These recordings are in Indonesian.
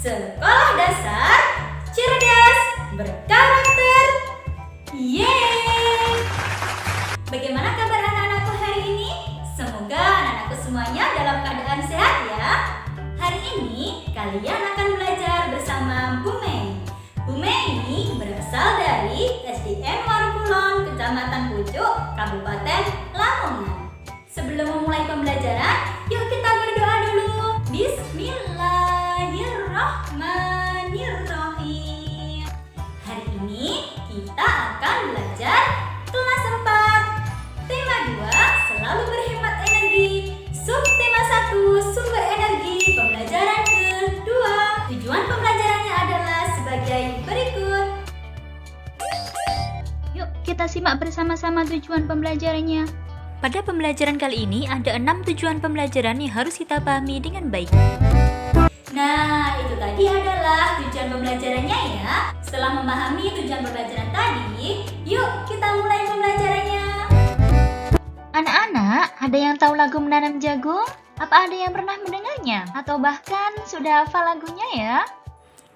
Sekolah Dasar Cerdas Berkarakter. Yeay! Bagaimana kabar anak-anakku hari ini? Semoga anak-anakku semuanya dalam keadaan sehat ya. Hari ini kalian akan belajar bersama Bu Mei. Bu Mei ini berasal dari SDN Warukulon, Kecamatan Pucuk, Kabupaten Lamongan. Sebelum memulai pembelajaran, yuk kita berdoa dulu. Bismillahirrahmanirrahim. Hari ini kita akan belajar kelas 4. Tema 2, selalu berhemat energi. Subtema 1, sumber energi. Pembelajaran kedua. Tujuan pembelajarannya adalah sebagai berikut. Yuk kita simak bersama-sama tujuan pembelajarannya. Pada pembelajaran kali ini ada 6 tujuan pembelajaran yang harus kita pahami dengan baik. Nah, itu tadi adalah tujuan pembelajarannya ya. Setelah memahami tujuan pembelajaran tadi, yuk kita mulai pembelajarannya. Anak-anak, ada yang tahu lagu Menanam Jagung? Apa ada yang pernah mendengarnya? Atau bahkan sudah hafal lagunya ya?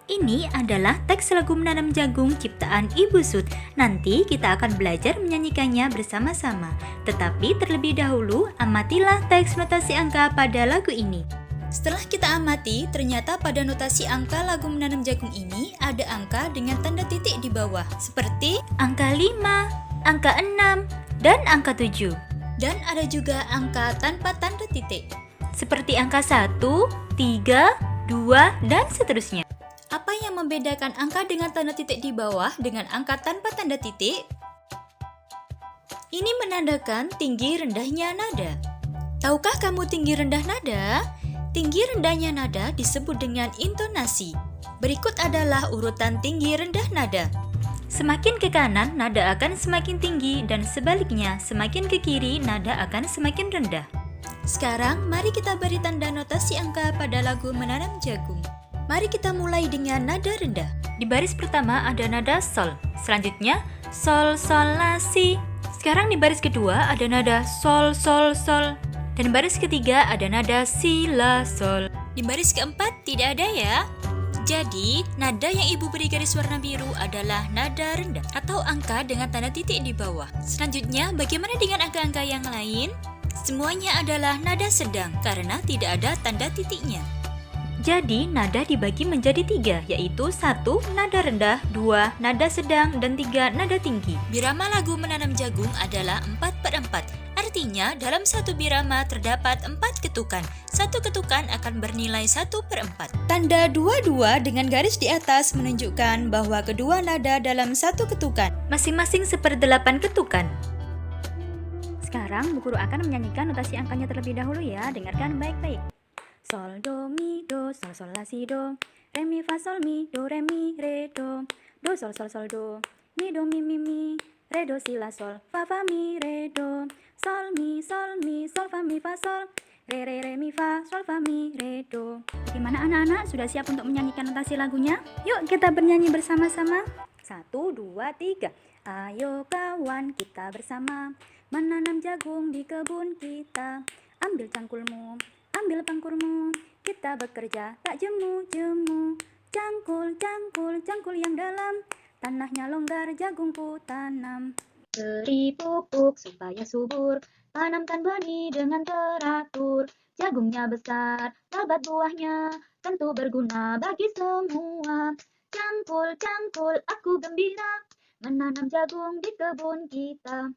Ini adalah teks lagu Menanam Jagung ciptaan Ibu Sud. Nanti kita akan belajar menyanyikannya bersama-sama. Tetapi terlebih dahulu, amatilah teks notasi angka pada lagu ini. Setelah kita amati, ternyata pada notasi angka lagu Menanam Jagung ini ada angka dengan tanda titik di bawah, seperti angka 5, angka 6, dan angka 7. Dan ada juga angka tanpa tanda titik, seperti angka 1, 3, 2, dan seterusnya. Apa yang membedakan angka dengan tanda titik di bawah dengan angka tanpa tanda titik? Ini menandakan tinggi rendahnya nada. Tahukah kamu tinggi rendah nada? Tinggi rendahnya nada disebut dengan intonasi. Berikut adalah urutan tinggi rendah nada. Semakin ke kanan, nada akan semakin tinggi, dan sebaliknya, semakin ke kiri, nada akan semakin rendah. Sekarang, mari kita beri tanda notasi angka pada lagu Menanam Jagung. Mari kita mulai dengan nada rendah. Di baris pertama ada nada sol. Selanjutnya sol, sol, la, si. Sekarang di baris kedua ada nada sol, sol, sol. Dan baris ketiga ada nada si, la, sol. Di baris keempat tidak ada ya. Jadi, nada yang ibu beri garis warna biru adalah nada rendah atau angka dengan tanda titik di bawah. Selanjutnya, bagaimana dengan angka-angka yang lain? Semuanya adalah nada sedang karena tidak ada tanda titiknya. Jadi, nada dibagi menjadi 3, yaitu 1. Nada rendah, 2. Nada sedang, dan 3. Nada tinggi. Birama lagu Menanam Jagung adalah 4/4. Artinya, dalam satu birama terdapat 4 ketukan. Satu ketukan akan bernilai 1/4. Tanda 22 dengan garis di atas menunjukkan bahwa kedua nada dalam satu ketukan, masing-masing 1/8 ketukan. Sekarang, Bu Guru akan menyanyikan notasi angkanya terlebih dahulu ya. Dengarkan baik-baik. Sol, do, mi, do, sol, sol, la, si, do. Re, mi, fa, sol, mi, do, re, mi, re, do. Do, sol, sol, sol, do. Mi, do, mi, mi. Re, do, si, la, sol. Fa, fa, mi, re, do. Sol, mi, sol, fa, mi, fa, sol. Re, mi, fa, sol, fa, mi, re, do. Bagaimana anak-anak? Sudah siap untuk menyanyikan notasi lagunya? Yuk kita bernyanyi bersama-sama. 1, 2, 3. Ayo kawan kita bersama menanam jagung di kebun kita. Ambil cangkulmu, ambil pangkurmu, kita bekerja tak jemu-jemu. Cangkul, cangkul, cangkul yang dalam, tanahnya longgar jagungku tanam. Beri pupuk supaya subur, tanamkan benih dengan teratur. Jagungnya besar, lebat buahnya, tentu berguna bagi semua. Cangkul, cangkul, aku gembira menanam jagung di kebun kita.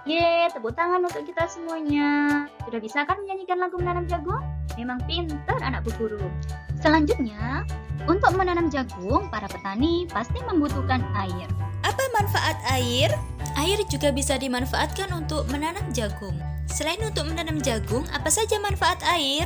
Yeay, tepuk tangan untuk kita semuanya. Sudah bisa kan menyanyikan lagu Menanam Jagung? Memang pintar anak Bu Guru. Selanjutnya, untuk menanam jagung, para petani pasti membutuhkan air. Apa manfaat air? Air juga bisa dimanfaatkan untuk menanam jagung. Selain untuk menanam jagung, apa saja manfaat air?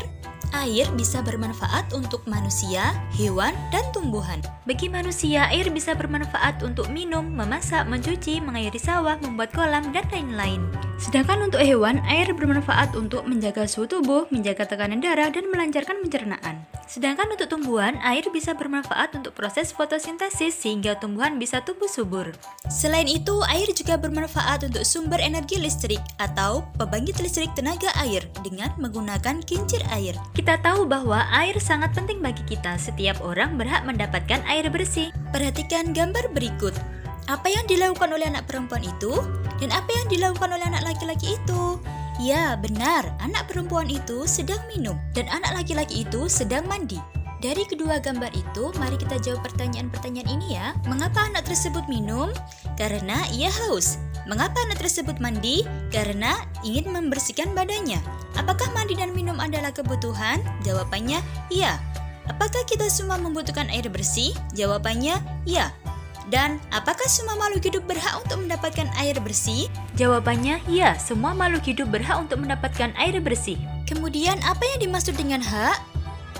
Air bisa bermanfaat untuk manusia, hewan, dan tumbuhan. Bagi manusia, air bisa bermanfaat untuk minum, memasak, mencuci, mengairi sawah, membuat kolam, dan lain-lain. Sedangkan untuk hewan, air bermanfaat untuk menjaga suhu tubuh, menjaga tekanan darah, dan melancarkan pencernaan. Sedangkan untuk tumbuhan, air bisa bermanfaat untuk proses fotosintesis sehingga tumbuhan bisa tumbuh subur. Selain itu, air juga bermanfaat untuk sumber energi listrik atau pembangkit listrik tenaga air dengan menggunakan kincir air. Kita tahu bahwa air sangat penting bagi kita. Setiap orang berhak mendapatkan air bersih. Perhatikan gambar berikut. Apa yang dilakukan oleh anak perempuan itu dan apa yang dilakukan oleh anak laki-laki itu? Ya, benar, anak perempuan itu sedang minum dan anak laki-laki itu sedang mandi. Dari kedua gambar itu, mari kita jawab pertanyaan-pertanyaan ini ya. Mengapa anak tersebut minum? Karena ia haus. Mengapa anak tersebut mandi? Karena ingin membersihkan badannya. Apakah mandi dan minum adalah kebutuhan? Jawabannya, iya. Apakah kita semua membutuhkan air bersih? Jawabannya, iya. Dan apakah semua makhluk hidup berhak untuk mendapatkan air bersih? Jawabannya, ya, semua makhluk hidup berhak untuk mendapatkan air bersih. Kemudian, apa yang dimaksud dengan hak?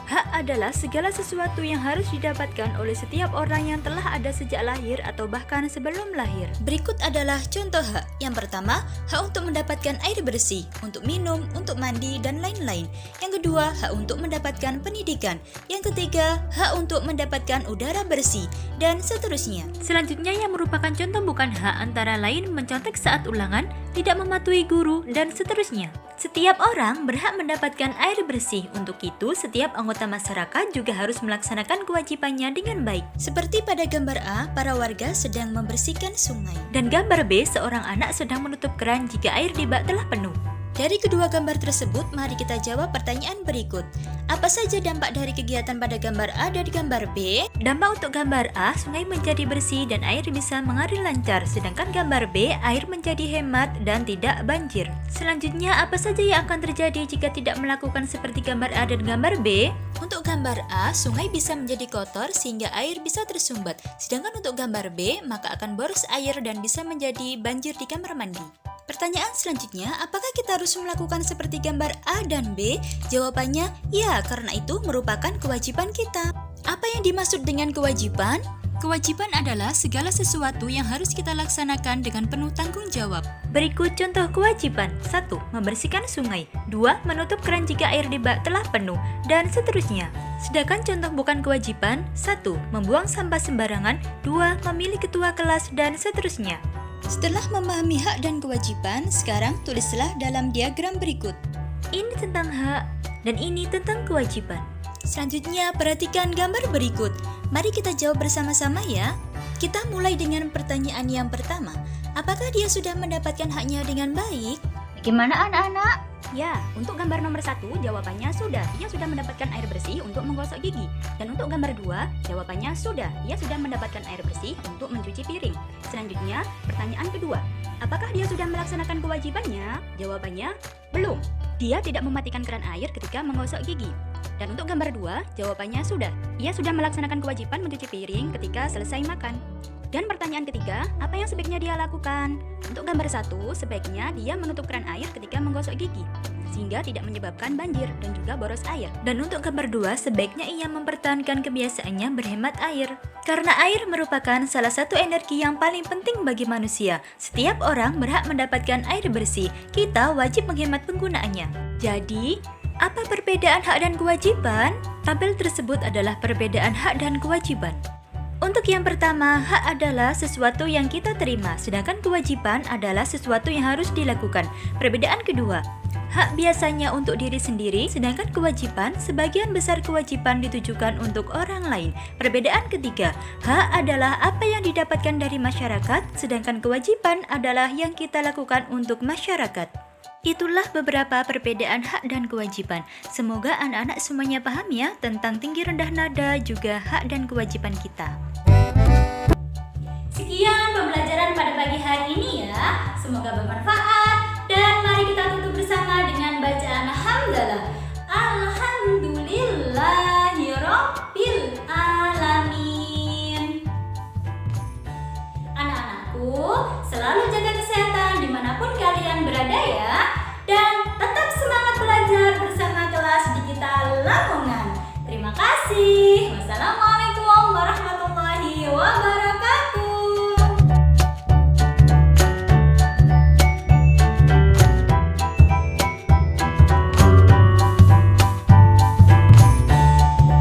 Hak adalah segala sesuatu yang harus didapatkan oleh setiap orang yang telah ada sejak lahir atau bahkan sebelum lahir. Berikut adalah contoh hak. Yang pertama, hak untuk mendapatkan air bersih, untuk minum, untuk mandi, dan lain-lain. Yang kedua, hak untuk mendapatkan pendidikan. Yang ketiga, hak untuk mendapatkan udara bersih, dan seterusnya. Selanjutnya yang merupakan contoh bukan hak antara lain mencontek saat ulangan, tidak mematuhi guru, dan seterusnya. Setiap orang berhak mendapatkan air bersih. Untuk itu, setiap anggota masyarakat juga harus melaksanakan kewajibannya dengan baik. Seperti pada gambar A, para warga sedang membersihkan sungai. Dan gambar B, seorang anak sedang menutup keran jika air di bak telah penuh. Dari kedua gambar tersebut, mari kita jawab pertanyaan berikut. Apa saja dampak dari kegiatan pada gambar A dan gambar B? Dampak untuk gambar A, sungai menjadi bersih dan air bisa mengalir lancar. Sedangkan gambar B, air menjadi hemat dan tidak banjir. Selanjutnya, apa saja yang akan terjadi jika tidak melakukan seperti gambar A dan gambar B? Untuk gambar A, sungai bisa menjadi kotor sehingga air bisa tersumbat. Sedangkan untuk gambar B, maka akan boros air dan bisa menjadi banjir di kamar mandi. Pertanyaan selanjutnya, apakah kita harus melakukan seperti gambar A dan B? Jawabannya, ya, karena itu merupakan kewajiban kita. Apa yang dimaksud dengan kewajiban? Kewajiban adalah segala sesuatu yang harus kita laksanakan dengan penuh tanggung jawab. Berikut contoh kewajiban. 1. Membersihkan sungai. 2. Menutup keran jika air di bak telah penuh. Dan seterusnya. Sedangkan contoh bukan kewajiban. 1. Membuang sampah sembarangan. 2. Memilih ketua kelas. Dan seterusnya. Setelah memahami hak dan kewajiban, sekarang tulislah dalam diagram berikut. Ini tentang hak dan ini tentang kewajiban. Selanjutnya, perhatikan gambar berikut. Mari kita jawab bersama-sama ya. Kita mulai dengan pertanyaan yang pertama. Apakah dia sudah mendapatkan haknya dengan baik? Bagaimana anak-anak? Ya, untuk gambar nomor 1 jawabannya sudah. Ia sudah mendapatkan air bersih untuk menggosok gigi. Dan untuk gambar 2 jawabannya sudah. Ia sudah mendapatkan air bersih untuk mencuci piring. Selanjutnya, pertanyaan kedua. Apakah dia sudah melaksanakan kewajibannya? Jawabannya belum. Dia tidak mematikan keran air ketika menggosok gigi. Dan untuk gambar 2 jawabannya sudah. Ia sudah melaksanakan kewajiban mencuci piring ketika selesai makan. Dan pertanyaan ketiga, apa yang sebaiknya dia lakukan? Untuk gambar 1, sebaiknya dia menutup keran air ketika menggosok gigi, sehingga tidak menyebabkan banjir dan juga boros air. Dan untuk gambar 2, sebaiknya ia mempertahankan kebiasaannya berhemat air. Karena air merupakan salah satu energi yang paling penting bagi manusia. Setiap orang berhak mendapatkan air bersih. Kita wajib menghemat penggunaannya. Jadi, apa perbedaan hak dan kewajiban? Tabel tersebut adalah perbedaan hak dan kewajiban. Untuk yang pertama, hak adalah sesuatu yang kita terima, sedangkan kewajiban adalah sesuatu yang harus dilakukan. Perbedaan kedua, hak biasanya untuk diri sendiri, sedangkan kewajiban, sebagian besar kewajiban ditujukan untuk orang lain. Perbedaan ketiga, hak adalah apa yang didapatkan dari masyarakat, sedangkan kewajiban adalah yang kita lakukan untuk masyarakat. Itulah beberapa perbedaan hak dan kewajiban. Semoga anak-anak semuanya paham ya tentang tinggi rendah nada juga hak dan kewajiban kita. Sekian pembelajaran pada pagi hari ini ya. Semoga bermanfaat dan mari kita tutup bersama dengan bacaan hamdalah. Alhamdulillahirabbil alamin. Anak-anakku, selalu jaga kesehatan dimanapun kalian berada ya. Dan tetap semangat belajar bersama kelas digital Lamongan. Terima kasih. Wassalamualaikum.